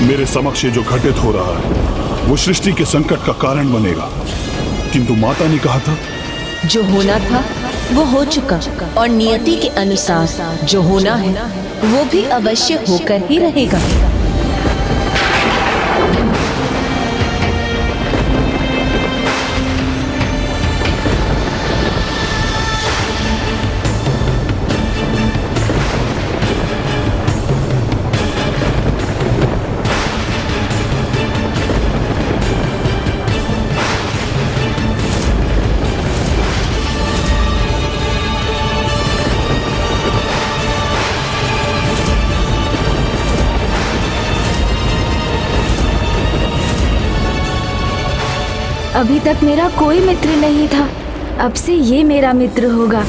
Speaker 10: मेरे समक्ष जो घटित हो रहा है वो सृष्टि के संकट का कारण बनेगा, किंतु माता ने कहा था
Speaker 15: जो होना था वो हो चुका, और नियति के अनुसार जो होना है वो भी अवश्य होकर ही रहेगा।
Speaker 1: अभी तक मेरा कोई मित्र नहीं था, अब से ये मेरा मित्र होगा।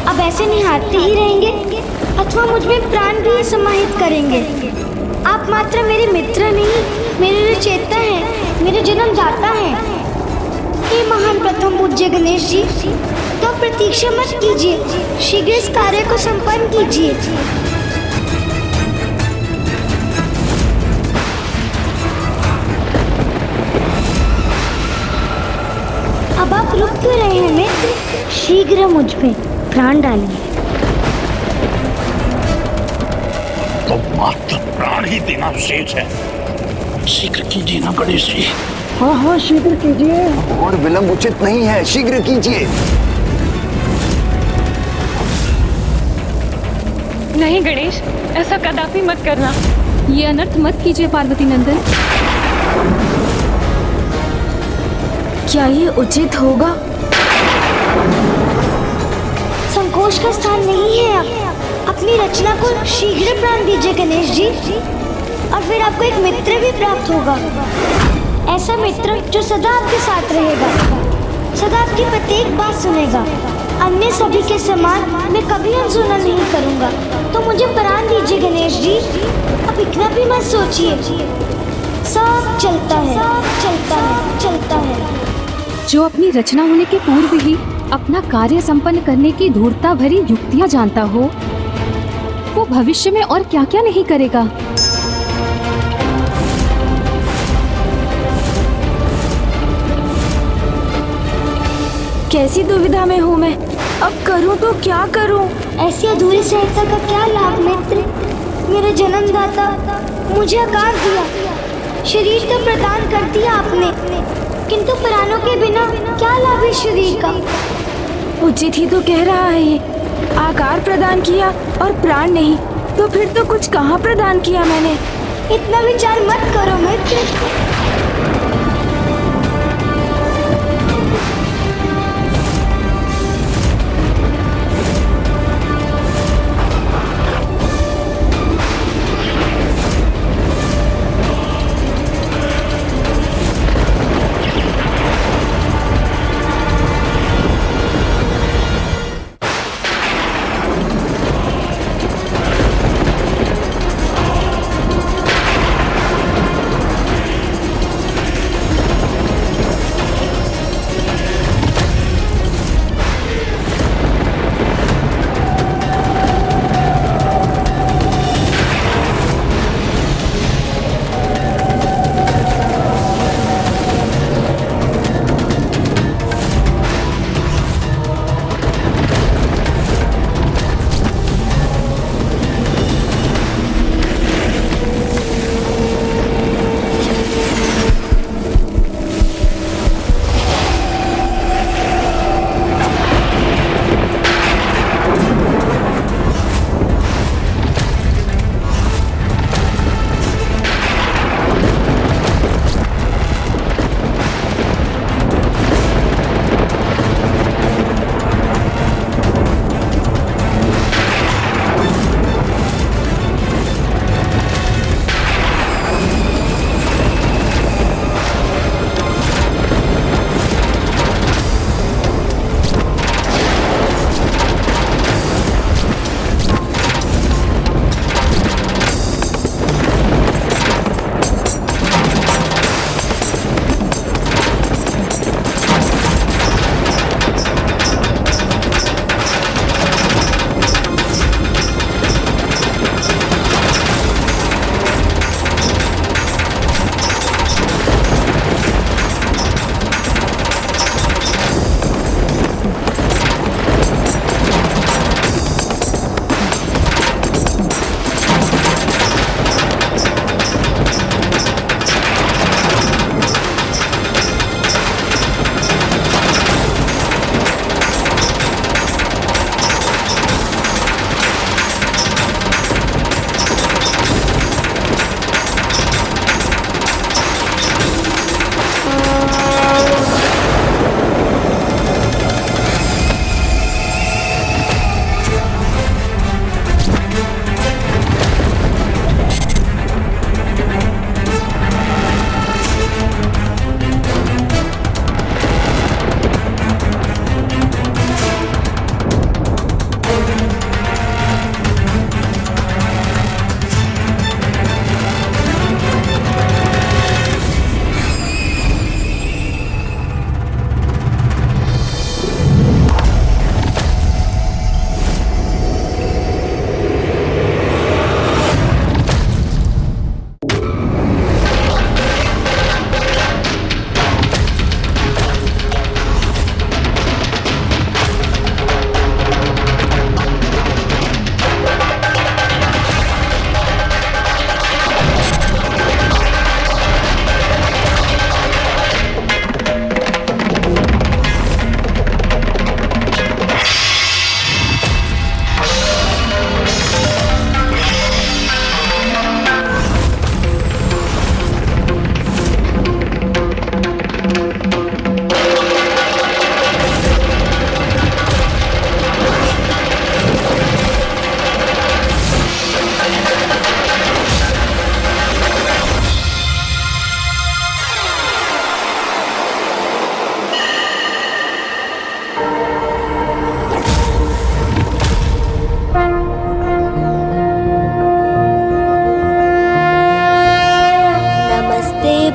Speaker 17: अब ऐसे निहारते ही रहेंगे अथवा मुझ में प्राण भी समाहित करेंगे। आप मात्र मेरे मित्र नहीं, मेरे रचयिता हैं, मेरे जन्मदाता हैं। हे महान प्रथम पूज्य गणेश जी, तो प्रतीक्षा मत कीजिए, शीघ्र इस कार्य को संपन्न कीजिए। अब आप रुक क्यों रहे हैं मित्र? शीघ्र मुझ पे प्राण डालिए।
Speaker 9: तो मात्र प्राण ही देना शेष है। शीघ्र कीजिए ना गणेश जी।
Speaker 18: हाँ हाँ शीघ्र कीजिए।
Speaker 3: और विलंब उचित नहीं है, शीघ्र कीजिए।
Speaker 5: नहीं गणेश, ऐसा कदापि मत करना। ये अनर्थ मत कीजिए पार्वती नंदन।
Speaker 1: क्या ये उचित होगा?
Speaker 17: संकोच का स्थान नहीं है। आप अपनी रचना को शीघ्र प्राण दीजिए गणेश जी, और फिर आपको एक मित्र भी प्राप्त होगा। ऐसा मित्र जो सदा आपके साथ रहेगा, सदा आपकी प्रत्येक बात सुनेगा। अन्य सभी के समान मैं कभी अनसुना नहीं करूँगा। तो मुझे प्राण दीजिए गणेश जी। अब इतना भी मत सोचिए, सब चलता है, चलता है, चलता है।
Speaker 5: जो अपनी रचना होने के पूर्व ही अपना कार्य संपन्न करने की धूर्ता भरी युक्तियां जानता हो, वो भविष्य में और क्या क्या नहीं करेगा।
Speaker 1: कैसी दुविधा में हूँ मैं, अब करूँ तो क्या करूँ?
Speaker 17: ऐसी अधूरी सहायता का क्या लाभ मित्र? मेरे जन्मदाता, मुझे आकार दिया, शरीर तो प्रदान कर दिया आपने, किंतु प्राणों के बिना क्या लाभ है शरीर का?
Speaker 1: उचित ही तो कह रहा है ये, आकार प्रदान किया और प्राण नहीं, तो फिर तो कुछ कहाँ प्रदान किया मैंने?
Speaker 17: इतना विचार मत करो मित्र।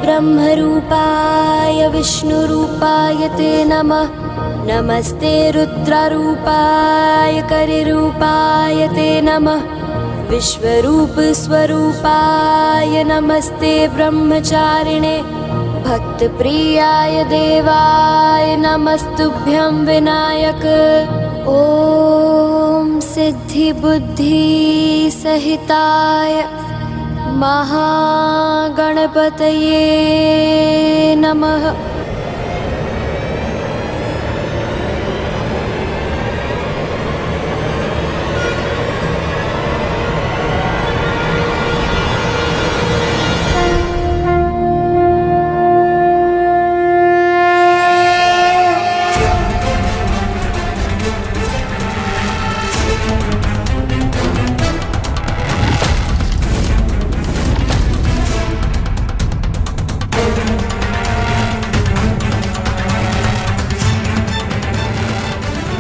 Speaker 19: ब्रह्मरूपाय विष्णुरूपाय ते नमः। नमस्ते रुद्ररूपाय करिरूपाय ते नमः। विश्वरूप स्वरूपाय नमस्ते ब्रह्मचारिणे। भक्तप्रियाय देवाय नमस्तुभ्यं विनायक। ॐ सिद्धि बुद्धि सहिताय महागणपतये नमः।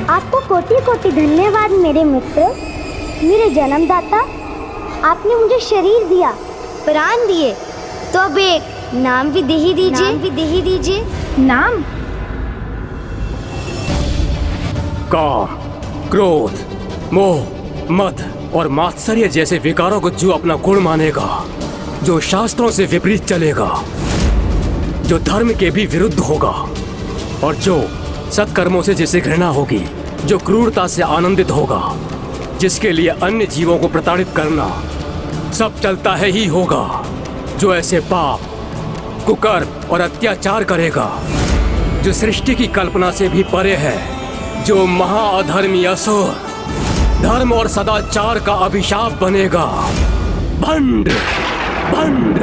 Speaker 17: आपको कोटि कोटि धन्यवाद मेरे मित्र, मेरे जन्मदाता। आपने मुझे शरीर दिया, प्राण दिए, तो अब एक नाम भी दे ही दीजिए।
Speaker 1: नाम?
Speaker 12: काम, क्रोध, मोह, मद और मात्सर्य जैसे विकारों को जो अपना गुण मानेगा, जो शास्त्रों से विपरीत चलेगा, जो धर्म के भी विरुद्ध होगा और जो सत्कर्मों से जिसे घृणा होगी, जो क्रूरता से आनंदित होगा, जिसके लिए अन्य जीवों को प्रताड़ित करना सब चलता है ही होगा, जो ऐसे पाप, कुकर्म और अत्याचार करेगा, जो सृष्टि की कल्पना से भी परे है, जो महाअधर्मी असुर, धर्म और सदाचार का अभिशाप बनेगा। भंड, भंड।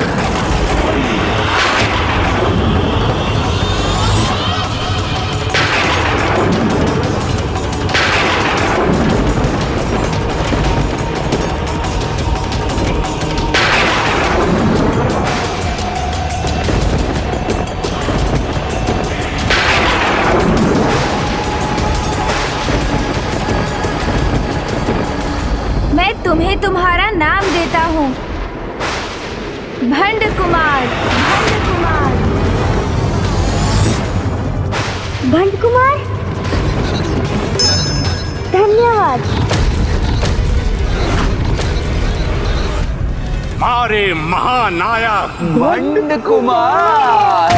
Speaker 1: तुम्हें तुम्हारा नाम देता हूँ, भंड कुमार।
Speaker 17: भंड कुमार, धन्यवाद।
Speaker 9: हमारे महानायक
Speaker 3: भंड कुमार।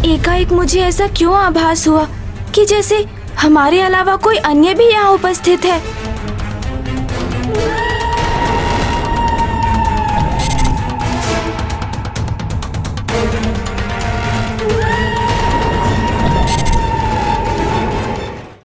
Speaker 1: एकाएक मुझे ऐसा क्यों आभास हुआ कि जैसे हमारे अलावा कोई अन्य भी यहाँ उपस्थित है।